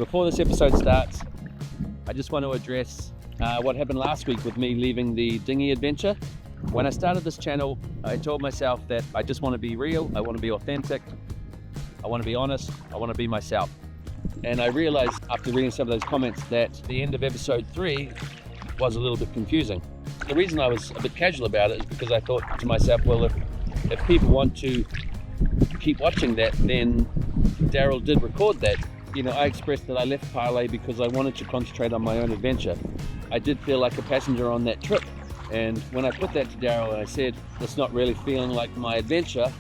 Before this episode starts, I just want to address what happened last week with me leaving the dinghy adventure. When I started this channel, I told myself that I just want to be real, I want to be authentic, I want to be honest, I want to be myself. And I realized after reading some of those comments that the end of episode 3 was a little bit confusing. The reason I was a bit casual about it is because I thought to myself, well, if people want to keep watching that, then Daryl did record that. You know, I expressed that I left Parlay because I wanted to concentrate on my own adventure. I did feel like a passenger on that trip. And when I put that to Daryl and I said, it's not really feeling like my adventure,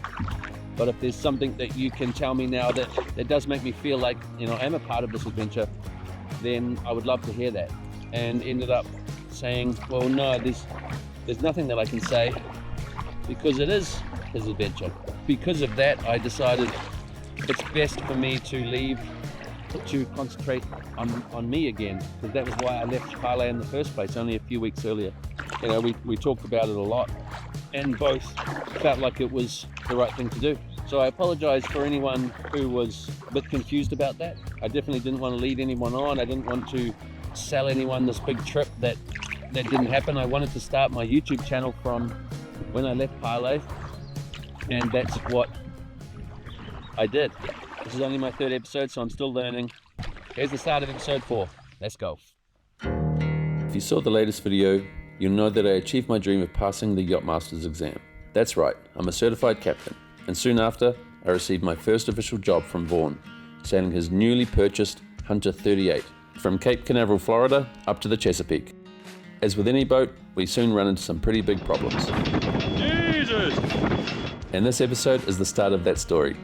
but if there's something that you can tell me now that does make me feel like, you know, I'm a part of this adventure, then I would love to hear that. And ended up saying, well, no, there's nothing that I can say because it is his adventure. Because of that, I decided it's best for me to leave to concentrate on me again, because that was why I left Parlay in the first place only a few weeks earlier. You know, we talked about it a lot and both felt like it was the right thing to do. So I apologize for anyone who was a bit confused about that. I definitely didn't want to lead anyone on. I didn't want to sell anyone this big trip that didn't happen. I wanted to start my YouTube channel from when I left Parlay, and that's what I did. This is only my 3rd episode, so I'm still learning. Here's the start of episode 4. Let's go. If you saw the latest video, you'll know that I achieved my dream of passing the Yachtmaster's exam. That's right, I'm a certified captain, and soon after, I received my first official job from Vaughan, sailing his newly purchased Hunter 38, from Cape Canaveral, Florida, up to the Chesapeake. As with any boat, we soon run into some pretty big problems. Jesus! And this episode is the start of that story.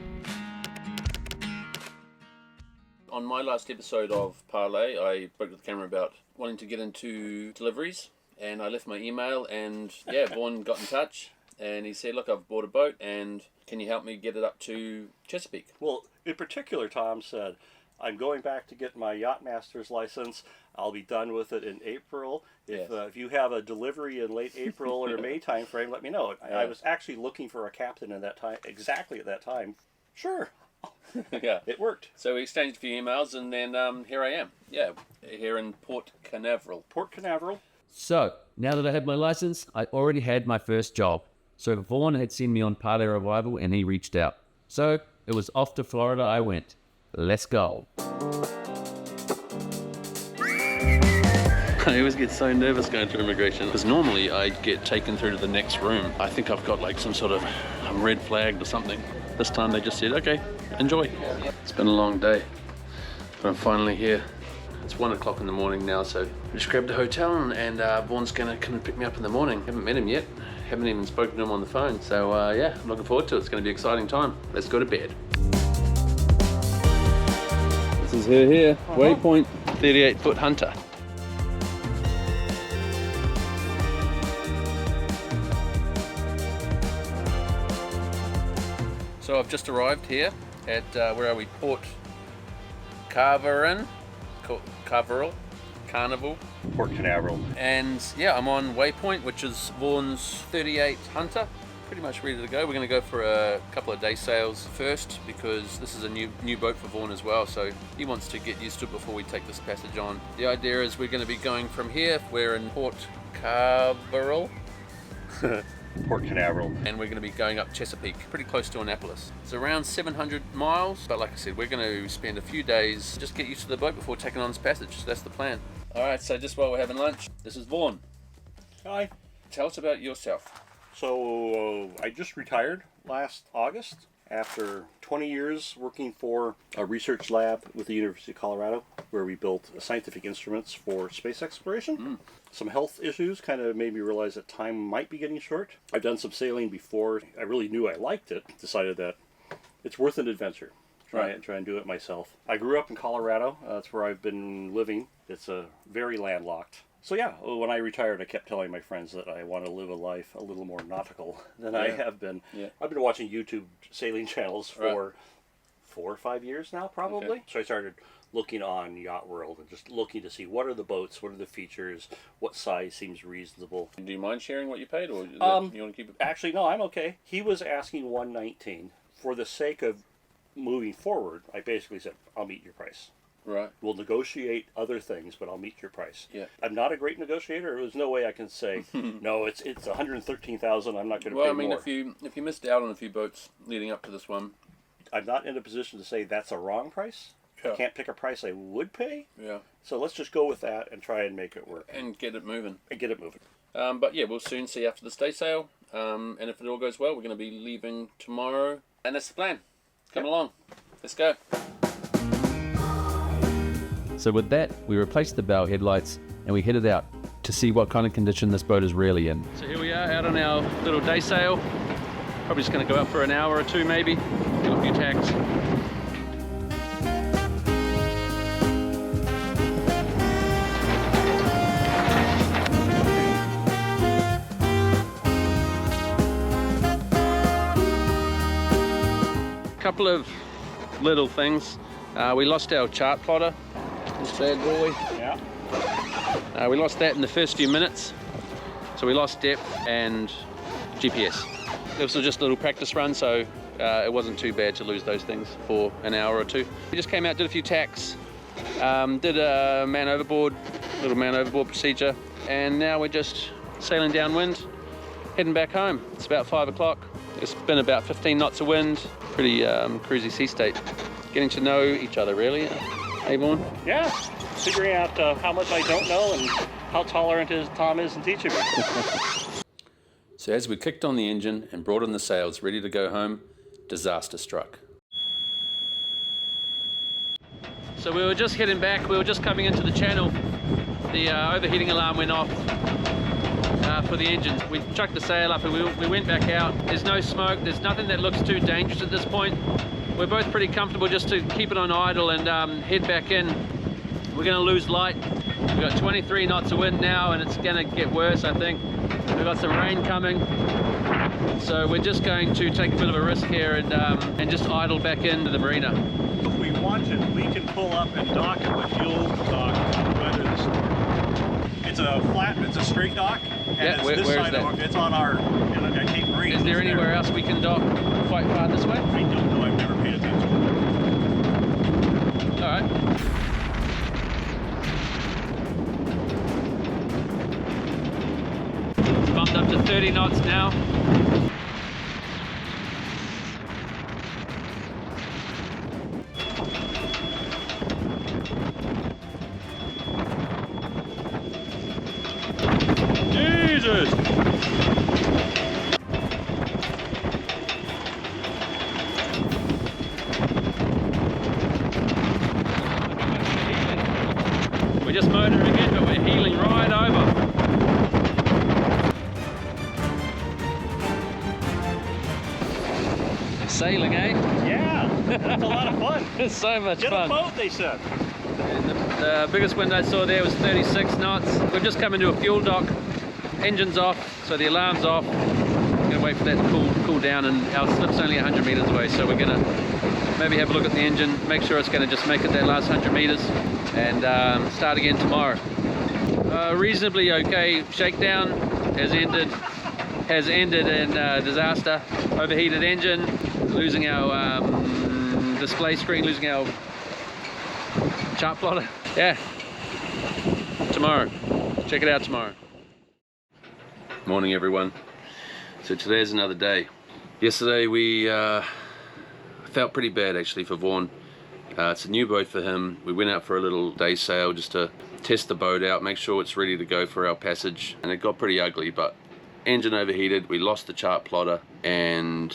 On my last episode of Parlay, I spoke with the camera about wanting to get into deliveries, and I left my email, and Vaughan got in touch, and he said, look, I've bought a boat, and can you help me get it up to Chesapeake? Well, in particular, Tom said, I'm going back to get my Yachtmaster's license. I'll be done with it in April. If you have a delivery in late April or May time frame, let me know. I was actually looking for a captain in that time, exactly at that time. Sure. Yeah, it worked. So we exchanged a few emails, and then here I am. Yeah, here in Port Canaveral. Port Canaveral. So now that I had my license, I already had my first job. So Vaughan had seen me on Parlay Revival, and he reached out. So it was off to Florida I went. Let's go. I always get so nervous going through immigration because normally I get taken through to the next room. I think I've got like some sort of red flagged or something. This time they just said, okay, enjoy. It's been a long day, but I'm finally here. It's 1 o'clock in the morning now, so I just grabbed a hotel and Vaughan's gonna come and pick me up in the morning. Haven't met him yet. Haven't even spoken to him on the phone. So yeah, I'm looking forward to it. It's gonna be an exciting time. Let's go to bed. This is her here, Waypoint 38-foot Hunter. So I've just arrived here at, where are we, Port Carnival, Port Canaveral. And yeah, I'm on Waypoint, which is Vaughan's 38 Hunter. Pretty much ready to go. We're going to go for a couple of day sails first because this is a new boat for Vaughan as well, so he wants to get used to it before we take this passage on. The idea is we're going to be going from here. We're in Port Canaveral. Port Canaveral. And we're going to be going up Chesapeake, pretty close to Annapolis. It's around 700 miles, but like I said, we're going to spend a few days, just get used to the boat before taking on this passage. So that's the plan. Alright, so just while we're having lunch, this is Vaughan. Hi. Tell us about yourself. So I just retired last August after 20 years working for a research lab with the University of Colorado, where we built scientific instruments for space exploration. Some health issues kind of made me realize that time might be getting short. I've done some sailing before. I really knew I liked it. Decided that it's worth an adventure. Try and do it myself. I grew up in Colorado. That's where I've been living. It's very landlocked. So yeah, when I retired, I kept telling my friends that I want to live a life a little more nautical than I have been. Yeah. I've been watching YouTube sailing channels for 4 or 5 years now, probably. Okay. So I started looking on Yacht World and just looking to see what are the boats, what are the features, what size seems reasonable. Do you mind sharing what you paid, or you want to keep it? Actually, no, I'm okay. He was asking $119. For the sake of moving forward, I basically said, I'll meet your price. Right. We'll negotiate other things, but I'll meet your price. Yeah. I'm not a great negotiator. There's no way I can say, no, it's $113,000. I'm not going to pay more. Well, I mean, if you missed out on a few boats leading up to this one, I'm not in a position to say that's a wrong price. Yeah. I can't pick a price I would pay. Yeah. So let's just go with that and try and make it work. And get it moving. But yeah, we'll soon see after the day sail. And if it all goes well, we're going to be leaving tomorrow. And that's the plan. Come along. Let's go. So with that, we replaced the bow headlights and we headed out to see what kind of condition this boat is really in. So here we are out on our little day sail. Probably just going to go out for an hour or two maybe, do a few tacks. Couple of little things. We lost our chart plotter. This bad boy. Yeah. We lost that in the first few minutes. So we lost depth and GPS. This was just a little practice run, so it wasn't too bad to lose those things for an hour or two. We just came out, did a few tacks, did a little man overboard procedure, and now we're just sailing downwind, heading back home. It's about 5 o'clock. It's been about 15 knots of wind, pretty cruisy sea state. Getting to know each other really. Hey, Vaughn? Yeah, figuring out how much I don't know and how tolerant Tom is in teaching me. So as we kicked on the engine and brought in the sails ready to go home, disaster struck. So we were just heading back, we were just coming into the channel. The overheating alarm went off for the engine. We chucked the sail up and we went back out. There's no smoke, there's nothing that looks too dangerous at this point. We're both pretty comfortable just to keep it on idle and head back in. We're going to lose light. We've got 23 knots of wind now and it's going to get worse, I think. We've got some rain coming. So we're just going to take a bit of a risk here and just idle back into the marina. If we want to, we can pull up and dock at the fuel dock to weather the storm. It's a straight dock. And yeah, it's this side of it's on our Cape Marine. Is there anywhere else we can dock quite far this way? I don't know, I've never paid attention. All right. It's bumped up to 30 knots now. Jesus! We're just motoring in, but we're heeling right over. Sailing, eh? Yeah, it's a lot of fun. It's so much Get fun. a boat, they said. And the biggest wind I saw there was 36 knots. We've just come into a fuel dock. Engine's off, so the alarm's off. We're gonna wait for that to cool down, and our slip's only 100 meters away, so we're gonna maybe have a look at the engine, make sure it's gonna just make it that last 100 meters, and start again tomorrow. Reasonably okay shakedown has ended in disaster. Overheated engine, losing our display screen, losing our chart plotter. Yeah, tomorrow. Check it out tomorrow. Morning everyone. So today's another day. Yesterday we felt pretty bad actually for Vaughn. It's a new boat for him. We went out for a little day sail just to test the boat out, make sure it's ready to go for our passage, and it got pretty ugly, but engine overheated, we lost the chart plotter, and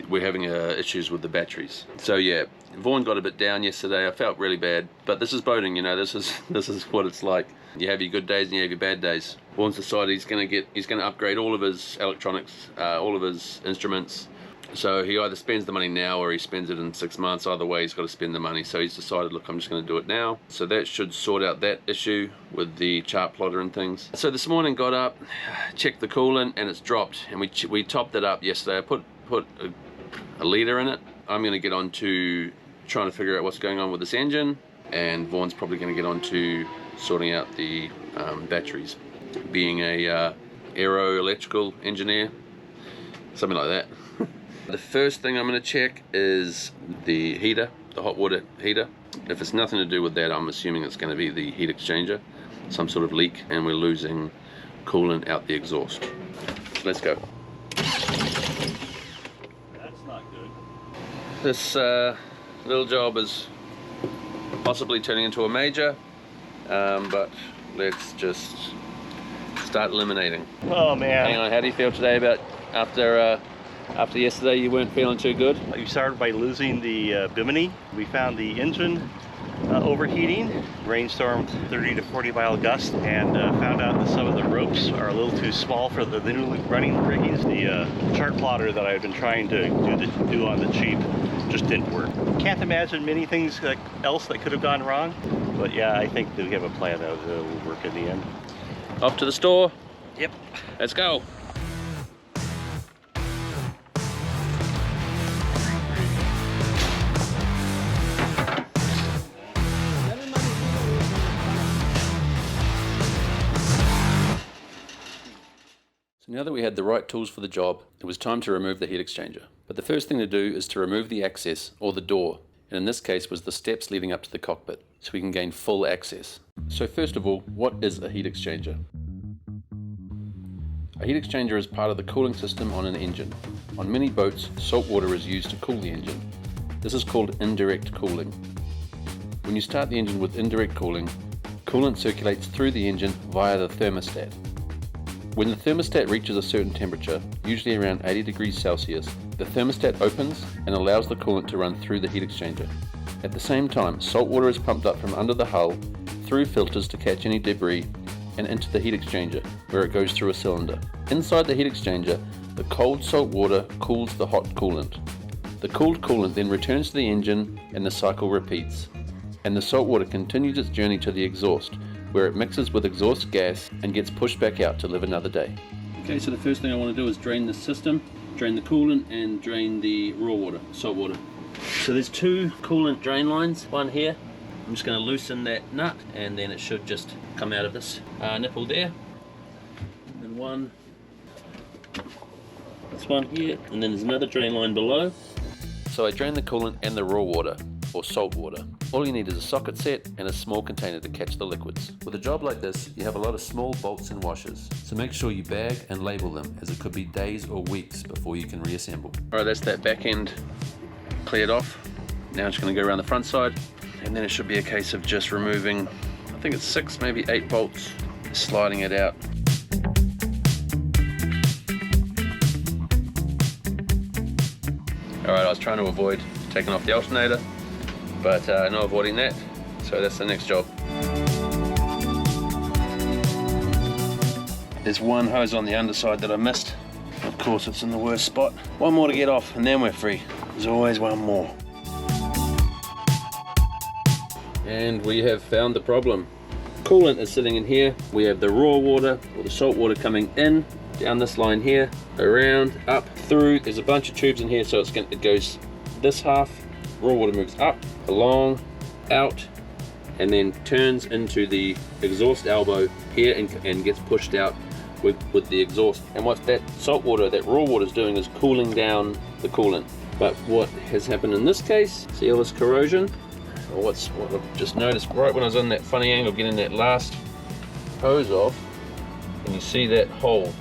we're having issues with the batteries. So yeah, Vaughn got a bit down yesterday. I felt really bad, but this is boating, you know, this is what it's like. You have your good days and you have your bad days. Vaughn's decided he's gonna upgrade all of his electronics, all of his instruments. So he either spends the money now or he spends it in 6 months. Either way, he's got to spend the money. So he's decided, look, I'm just going to do it now. So that should sort out that issue with the chart plotter and things. So this morning got up, checked the coolant, and it's dropped. And we topped it up yesterday. I put a litre in it. I'm going to get on to trying to figure out what's going on with this engine. And Vaughn's probably going to get on to sorting out the batteries. Being a aero electrical engineer, something like that. The first thing I'm going to check is the heater, the hot water heater. If it's nothing to do with that, I'm assuming it's going to be the heat exchanger, some sort of leak, and we're losing coolant out the exhaust. Let's go. That's not good. This little job is possibly turning into a major, but let's just start eliminating. Oh man. Hang on, how do you feel today about after yesterday you weren't feeling too good? We started by losing the bimini. We found the engine overheating, rainstorm 30 to 40 mile gust, and found out that some of the ropes are a little too small for the new running riggings. The chart plotter that I've been trying to do on the cheap just didn't work. Can't imagine many things else that could have gone wrong, but yeah, I think that we have a plan that will work in the end. Off to the store? Yep. Let's go. So now that we had the right tools for the job, it was time to remove the heat exchanger. But the first thing to do is to remove the access, or the door, and in this case was the steps leading up to the cockpit, so we can gain full access. So first of all, what is a heat exchanger? A heat exchanger is part of the cooling system on an engine. On many boats, salt water is used to cool the engine. This is called indirect cooling. When you start the engine with indirect cooling, coolant circulates through the engine via the thermostat. When the thermostat reaches a certain temperature, usually around 80 degrees Celsius, the thermostat opens and allows the coolant to run through the heat exchanger. At the same time, salt water is pumped up from under the hull, through filters to catch any debris, and into the heat exchanger, where it goes through a cylinder. Inside the heat exchanger, the cold salt water cools the hot coolant. The cooled coolant then returns to the engine and the cycle repeats. And the salt water continues its journey to the exhaust, where it mixes with exhaust gas and gets pushed back out to live another day. Okay, so the first thing I want to do is drain the system, drain the coolant and drain the raw water, salt water. So there's two coolant drain lines, one here. I'm just going to loosen that nut and then it should just come out of this nipple there. And one, this one here, and then there's another drain line below. So I drain the coolant and the raw water, or salt water. All you need is a socket set and a small container to catch the liquids. With a job like this, you have a lot of small bolts and washers, so make sure you bag and label them, as it could be days or weeks before you can reassemble. Alright, that's that back end cleared off. Now I'm just going to go around the front side, and then it should be a case of just removing, I think it's 6, maybe 8 bolts, sliding it out. Alright, I was trying to avoid taking off the alternator, but no avoiding that, so that's the next job. There's one hose on the underside that I missed. Of course, it's in the worst spot. One more to get off and then we're free. There's always one more. And we have found the problem. Coolant is sitting in here. We have the raw water, or the salt water, coming in, down this line here, around, up, through. There's a bunch of tubes in here, so it goes this half. Raw water moves up, along, out, and then turns into the exhaust elbow here and gets pushed out with the exhaust. And what that salt water, that raw water is doing is cooling down the coolant. But what has happened in this case, see all this corrosion? Or what I've just noticed right when I was on that funny angle getting that last hose off, and you see that hole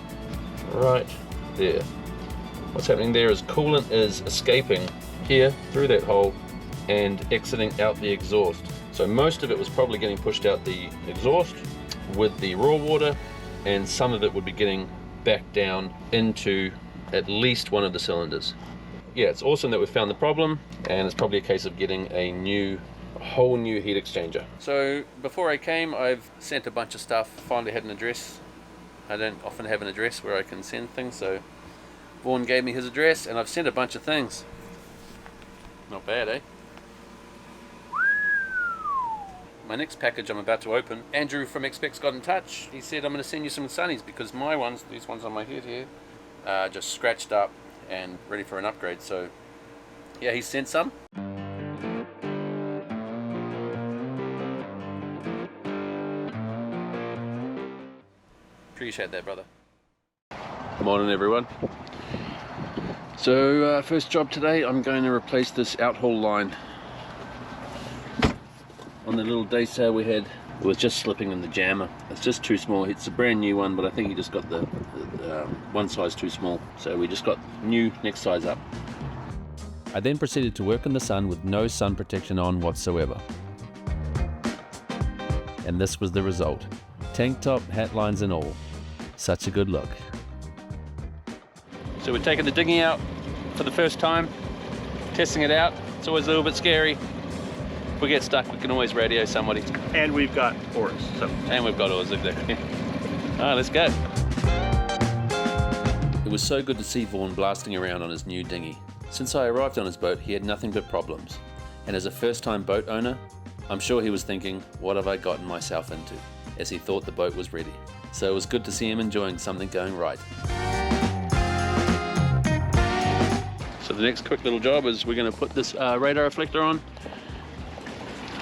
right there. What's happening there is coolant is escaping here through that hole and exiting out the exhaust. So most of it was probably getting pushed out the exhaust with the raw water, and some of it would be getting back down into at least one of the cylinders. Yeah, it's awesome that we found the problem, and it's probably a case of getting a whole new heat exchanger. So before I came, I've sent a bunch of stuff, finally had an address. I don't often have an address where I can send things, so Vaughan gave me his address and I've sent a bunch of things. Not bad, eh? My next package I'm about to open, Andrew from Expex got in touch. He said, I'm going to send you some sunnies because my ones, these ones on my head here, are just scratched up and ready for an upgrade. So yeah, he sent some. Appreciate that, brother. Good morning, everyone. So first job today, I'm going to replace this out-haul line. on the little day sail we had. It was just slipping in the jammer. It's just too small. It's a brand new one, but I think he just got the one size too small. So we just got new next size up. I then proceeded to work in the sun with no sun protection on whatsoever. And this was the result. Tank top, hat lines and all. Such a good look. So we're taking the dinghy out for the first time, testing it out. It's always a little bit scary. If we get stuck, we can always radio somebody. And we've got oars. And we've got oars, exactly. Alright, let's go. It was so good to see Vaughan blasting around on his new dinghy. Since I arrived on his boat, he had nothing but problems. And as a first-time boat owner, I'm sure he was thinking, what have I gotten myself into? As he thought the boat was ready. So it was good to see him enjoying something going right. So the next quick little job is we're going to put this radar reflector on.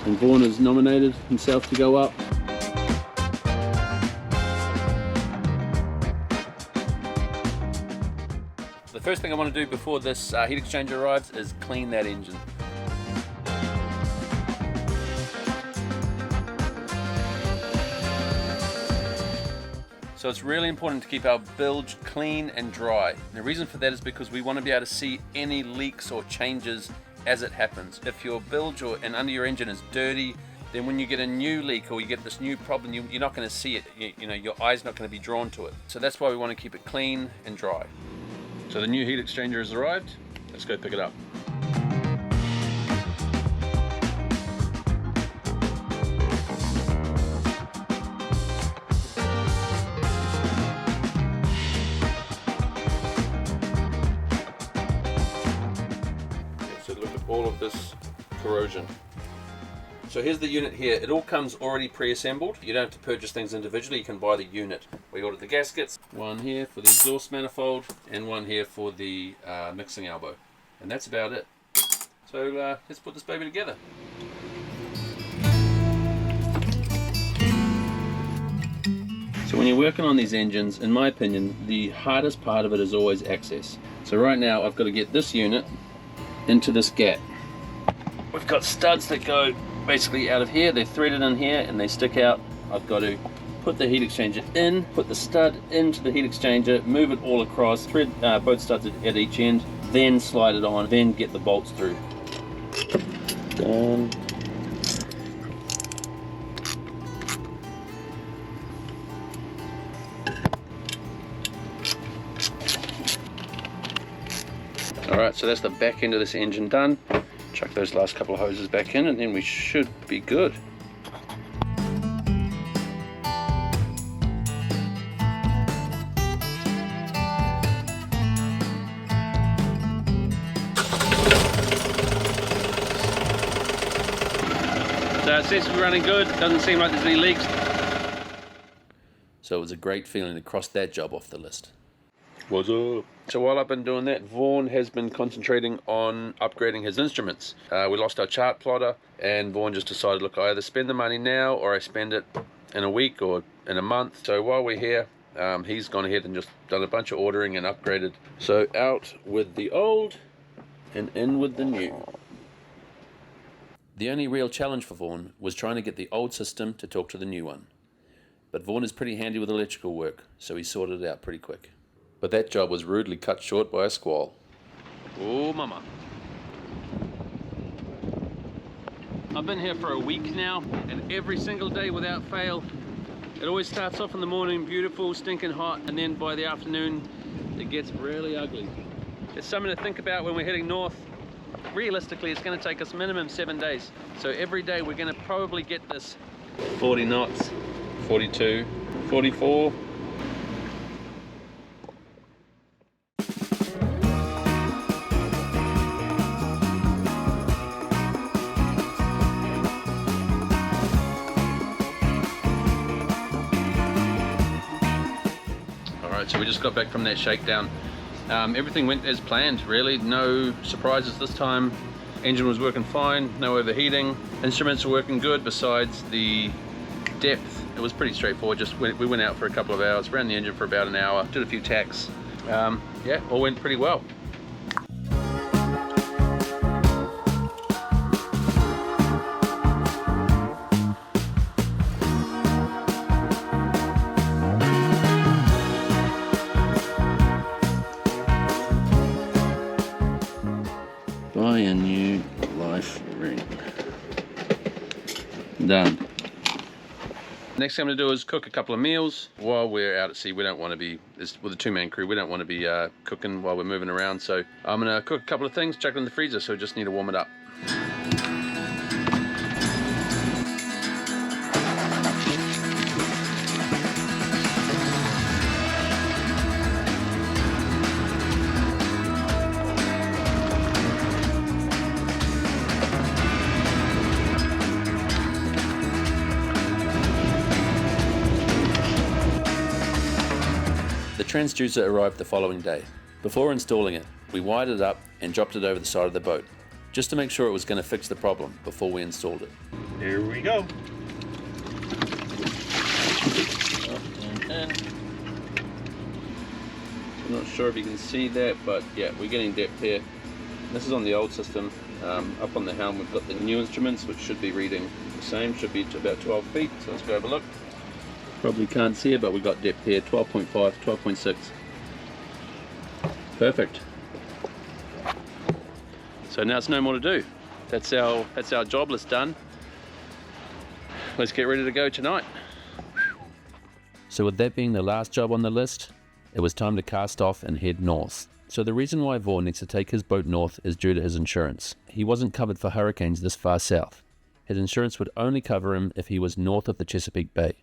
And Vaughan has nominated himself to go up. The first thing I want to do before this heat exchanger arrives is clean that engine. So it's really important to keep our bilge clean and dry. And the reason for that is because we want to be able to see any leaks or changes as it happens. If your bilge and under your engine is dirty, then when you get a new leak or you get this new problem, you're not going to see it. You know, your eye's not going to be drawn to it. So that's why we want to keep it clean and dry. So the new heat exchanger has arrived. Let's go pick it up. So look at all of this corrosion. So here's the unit here. It all comes already pre-assembled. You don't have to purchase things individually. You can buy the unit. We ordered the gaskets. One here for the exhaust manifold and one here for the mixing elbow. And that's about it. So let's put this baby together. So when you're working on these engines, in my opinion, the hardest part of it is always access. So right now I've got to get this unit into this gap. We've got studs that go basically out of here. They're threaded in here and they stick out. I've got to put the heat exchanger in, put the stud into the heat exchanger, move it all across, thread both studs at each end, then slide it on, then get the bolts through. Done. Alright, so that's the back end of this engine done. Chuck those last couple of hoses back in and then we should be good. So it seems to be running good, doesn't seem like there's any leaks. So it was a great feeling to cross that job off the list. What's up? So while I've been doing that, Vaughan has been concentrating on upgrading his instruments. We lost our chart plotter and Vaughan just decided, look, I either spend the money now or I spend it in a week or in a month. So while we're here, he's gone ahead and just done a bunch of ordering and upgraded. So out with the old and in with the new. The only real challenge for Vaughan was trying to get the old system to talk to the new one. But Vaughan is pretty handy with electrical work, so he sorted it out pretty quick. But that job was rudely cut short by a squall. Oh, mama. I've been here for a week now, and every single day without fail, it always starts off in the morning beautiful, stinking hot, and then by the afternoon, it gets really ugly. It's something to think about when we're heading north. Realistically, it's going to take us minimum 7 days. So every day we're going to probably get this 40 knots, 42, 44. So we just got back from that shakedown. Everything went as planned, really. No surprises this time. Engine was working fine, no overheating. Instruments were working good besides the depth. It was pretty straightforward. Just we went out for a couple of hours, ran the engine for about an hour, did a few tacks. Yeah, all went pretty well. done. Next thing I'm going to do is cook a couple of meals while we're out at sea. We don't want to be, with a two-man crew, we don't want to be cooking while we're moving around. So I'm going to cook a couple of things, chuck it in the freezer, so we just need to warm it up. The transducer arrived the following day. Before installing it, we wired it up and dropped it over the side of the boat, just to make sure it was going to fix the problem before we installed it. Here we go. I'm not sure if you can see that, but yeah, we're getting depth here. This is on the old system. Up on the helm we've got the new instruments, which should be reading the same, should be to about 12 feet, so let's go have a look. Probably can't see it, but we've got depth here, 12.5, 12.6. Perfect. So now it's no more to do. That's our job list done. Let's get ready to go tonight. So with that being the last job on the list, it was time to cast off and head north. So the reason why Vaughan needs to take his boat north is due to his insurance. He wasn't covered for hurricanes this far south. His insurance would only cover him if he was north of the Chesapeake Bay.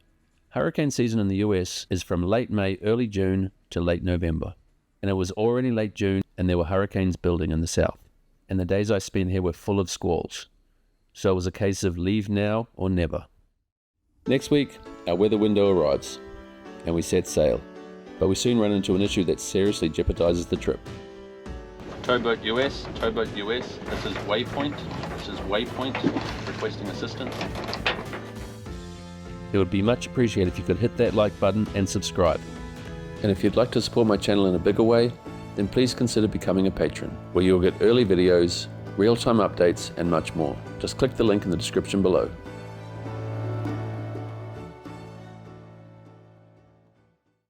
Hurricane season in the US is from late May, early June to late November. And it was already late June and there were hurricanes building in the south. And the days I spent here were full of squalls. So it was a case of leave now or never. Next week, our weather window arrives and we set sail. But we soon run into an issue that seriously jeopardizes the trip. Towboat US, Towboat US, this is Waypoint, requesting assistance. It would be much appreciated if you could hit that like button and subscribe. And if you'd like to support my channel in a bigger way, then please consider becoming a patron, where you'll get early videos, real-time updates, and much more. Just click the link in the description below.